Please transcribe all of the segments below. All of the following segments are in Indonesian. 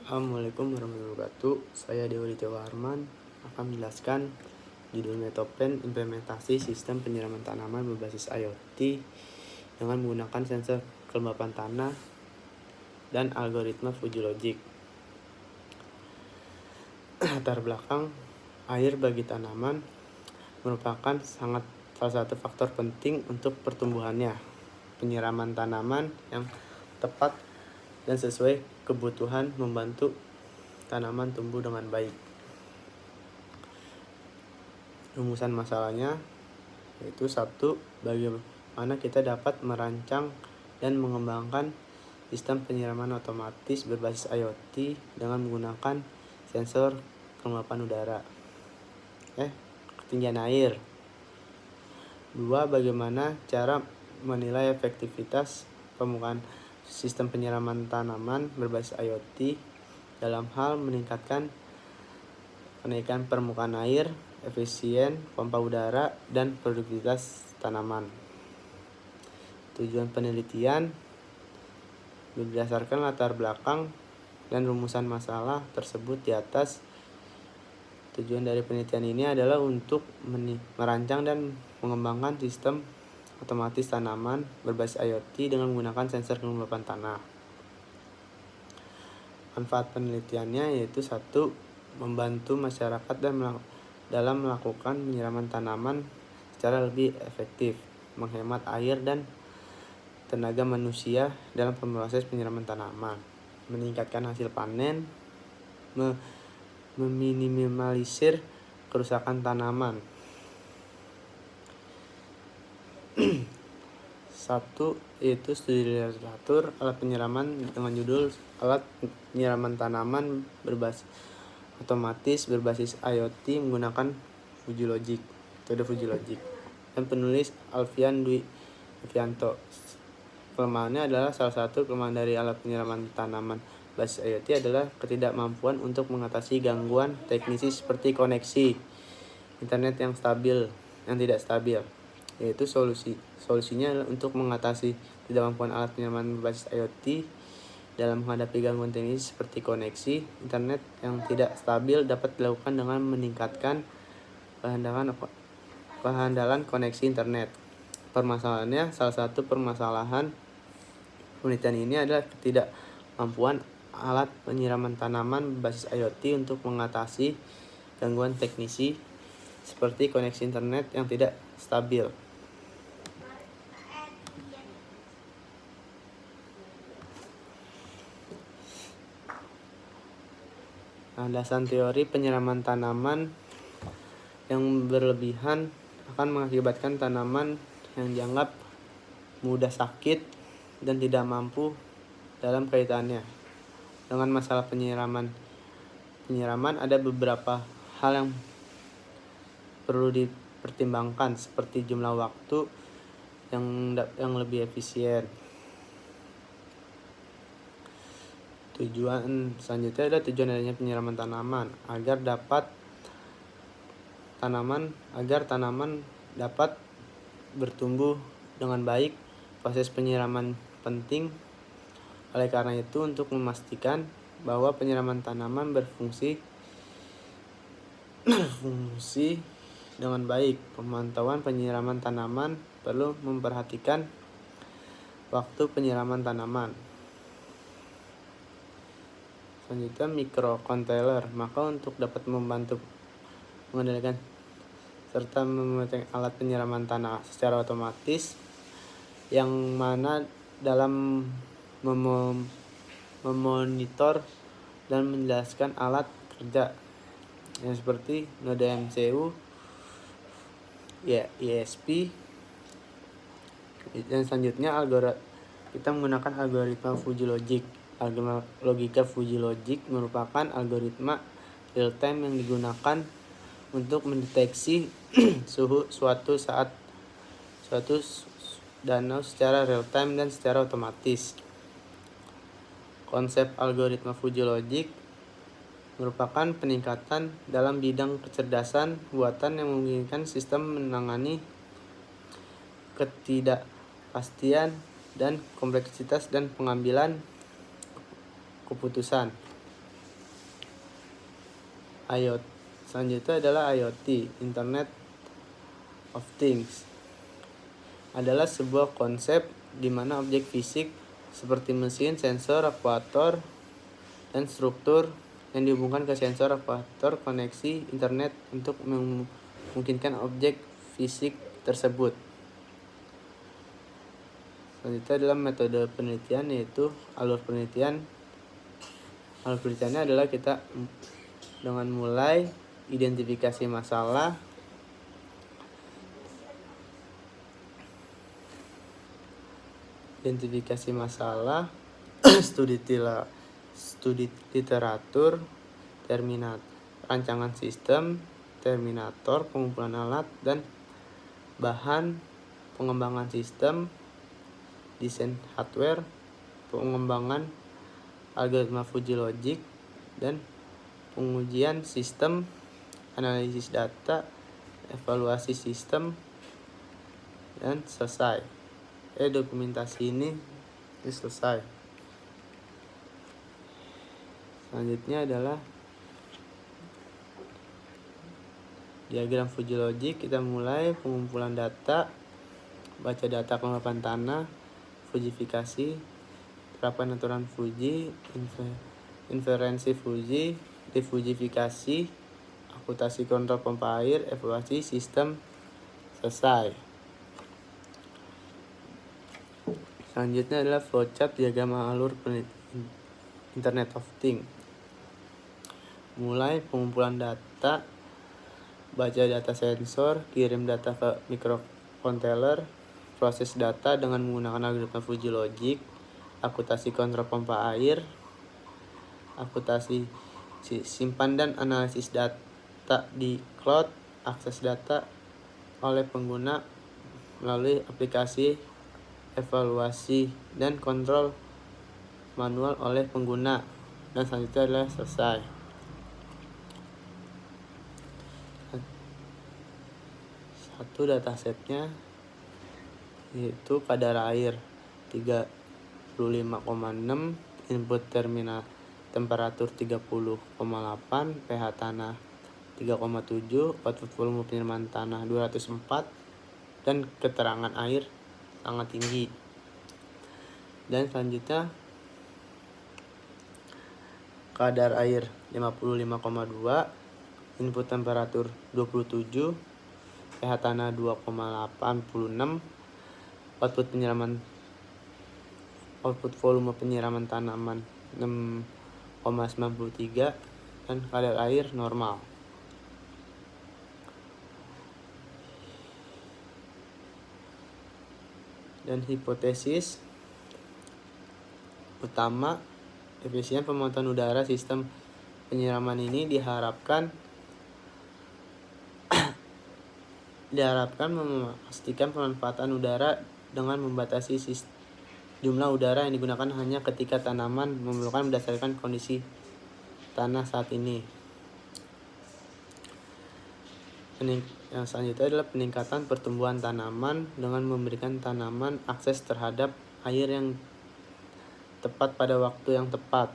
Assalamualaikum warahmatullahi wabarakatuh. Saya Dewi Warman akan menjelaskan judul Metopen implementasi sistem penyiraman tanaman berbasis IoT dengan menggunakan sensor kelembapan tanah dan algoritma Fuji Logic. Latar belakang, air bagi tanaman merupakan salah satu faktor penting untuk pertumbuhannya. Penyiraman tanaman yang tepat dan sesuai kebutuhan membantu tanaman tumbuh dengan baik. Rumusan masalahnya yaitu 1. Bagaimana kita dapat merancang dan mengembangkan sistem penyiraman otomatis berbasis IoT dengan menggunakan sensor kelembapan udara, ketinggian air. 2. Bagaimana cara menilai efektivitas pembukaan sistem penyiraman tanaman berbasis IoT dalam hal meningkatkan kenaikan permukaan air, efisien pompa udara, dan produktivitas tanaman. Tujuan penelitian berdasarkan latar belakang dan rumusan masalah tersebut di atas. Tujuan dari penelitian ini adalah untuk merancang dan mengembangkan sistem otomatis tanaman berbasis IoT dengan menggunakan sensor kelembapan tanah. Manfaat penelitiannya yaitu 1. Membantu masyarakat dalam melakukan penyiraman tanaman secara lebih efektif, menghemat air dan tenaga manusia dalam proses penyiraman tanaman, meningkatkan hasil panen, meminimalisir kerusakan tanaman. 1. Yaitu studi literatur alat penyiraman dengan judul Alat Penyiraman Tanaman Berbasis Otomatis Berbasis IoT Menggunakan Fuji Logic, metode Fuji Logic, dan penulis Alfian Dwi Evianto. Kelemahannya adalah salah satu kelemahan dari alat penyiraman tanaman berbasis IoT adalah ketidakmampuan untuk mengatasi gangguan teknis seperti koneksi internet yang tidak stabil. Yaitu solusinya adalah untuk mengatasi ketidakmampuan alat penyiraman berbasis IoT dalam menghadapi gangguan teknis seperti koneksi internet yang tidak stabil dapat dilakukan dengan meningkatkan kehandalan koneksi internet. Permasalahannya, salah satu permasalahan penelitian ini adalah ketidakmampuan alat penyiraman tanaman berbasis IoT untuk mengatasi gangguan teknisi seperti koneksi internet yang tidak stabil. Landasan teori penyiraman tanaman yang berlebihan akan mengakibatkan tanaman yang dianggap mudah sakit dan tidak mampu dalam kaitannya dengan masalah penyiraman ada beberapa hal yang perlu dipertimbangkan seperti jumlah waktu yang lebih efisien. Tujuan selanjutnya adalah tujuan adanya penyiraman tanaman agar tanaman dapat bertumbuh dengan baik. Proses penyiraman penting. Oleh karena itu, untuk memastikan bahwa penyiraman tanaman berfungsi dengan baik, pemantauan penyiraman tanaman perlu memperhatikan waktu penyiraman tanaman. Selanjutnya, microcontroller. Maka untuk dapat membantu mengendalikan serta memegang alat penyiraman tanah secara otomatis, yang mana dalam memonitor dan menjelaskan alat kerja yang seperti node MCU, ISP, dan selanjutnya kita menggunakan algoritma Fuji Logic. Logika Fuji Logic merupakan algoritma real time yang digunakan untuk mendeteksi suhu suatu danau secara real time dan secara otomatis. Konsep algoritma Fuji Logic merupakan peningkatan dalam bidang kecerdasan buatan yang memungkinkan sistem menangani ketidakpastian dan kompleksitas dan pengambilan keputusan. IoT. Selanjutnya adalah IoT, Internet of Things. Adalah sebuah konsep di mana objek fisik seperti mesin, sensor, aktuator, dan struktur yang dihubungkan ke sensor, aktuator, koneksi internet untuk memungkinkan objek fisik tersebut. Selanjutnya adalah metode penelitian, yaitu alur penelitian. Alur penelitiannya adalah kita dengan mulai identifikasi masalah, studi literatur, rancangan sistem, terminator, pengumpulan alat dan bahan, pengembangan sistem, desain hardware, pengembangan algoritma Fuji Logic, dan pengujian sistem, analisis data, evaluasi sistem, dan selesai. Dokumentasi ini selesai. Selanjutnya adalah diagram Fuji Logic. Kita mulai pengumpulan data, baca data kelembapan tanah, fujifikasi, penerapan aturan Fuji, inferensi Fuji, difujifikasi, akuntansi kontrol pompa air, evaluasi sistem, selesai. Selanjutnya adalah flowchart, diagram alur Internet of Things. Mulai pengumpulan data, baca data sensor, kirim data ke microcontroller, proses data dengan menggunakan algoritma Fuji Logic, akuntansi kontrol pompa air, akuntansi simpan dan analisis data di cloud, akses data oleh pengguna melalui aplikasi, evaluasi dan kontrol manual oleh pengguna, dan selanjutnya adalah selesai. Satu datasetnya yaitu kadar air 35,6, input terminal temperatur 30,8, pH tanah 3,7, output volume penyiraman tanah 204, dan keterangan air sangat tinggi. Dan selanjutnya kadar air 55,2, input temperatur 27, pH tanah 2,86, output volume penyiraman tanaman 6,93, dan kadar air normal. Dan hipotesis utama, efisien pemotongan udara sistem penyiraman ini diharapkan memastikan pemanfaatan udara dengan membatasi jumlah udara yang digunakan hanya ketika tanaman memerlukan berdasarkan kondisi tanah saat ini. Yang selanjutnya adalah peningkatan pertumbuhan tanaman dengan memberikan tanaman akses terhadap air yang tepat pada waktu yang tepat.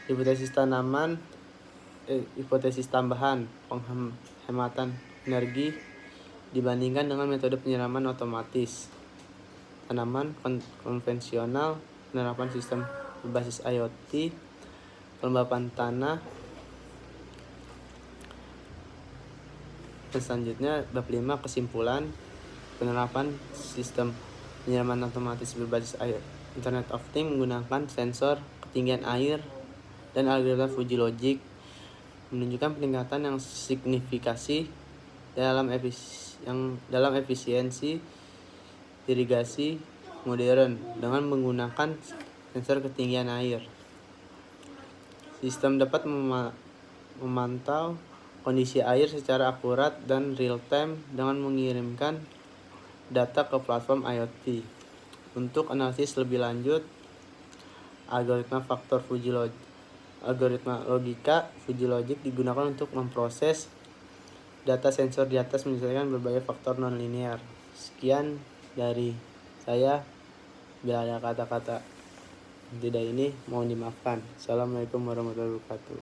Hipotesis tambahan, penghematan energi dibandingkan dengan metode penyiraman otomatis. Tanaman konvensional, penerapan sistem berbasis IoT, kelembapan tanah. Dan selanjutnya bab 5, kesimpulan, penerapan sistem penyiraman otomatis berbasis Internet of Things menggunakan sensor, ketinggian air, dan algoritma Fuji Logic menunjukkan peningkatan yang signifikasi dalam efisiensi irigasi modern dengan menggunakan sensor ketinggian air. Sistem dapat memantau kondisi air secara akurat dan real time dengan mengirimkan data ke platform IoT. Untuk analisis lebih lanjut, algoritma logika Fuji Logic digunakan untuk memproses data sensor di atas menyesuaikan berbagai faktor nonlinear. Sekian dari saya. Bila ada kata-kata tidak ini, mohon dimaafkan. Assalamualaikum warahmatullahi wabarakatuh.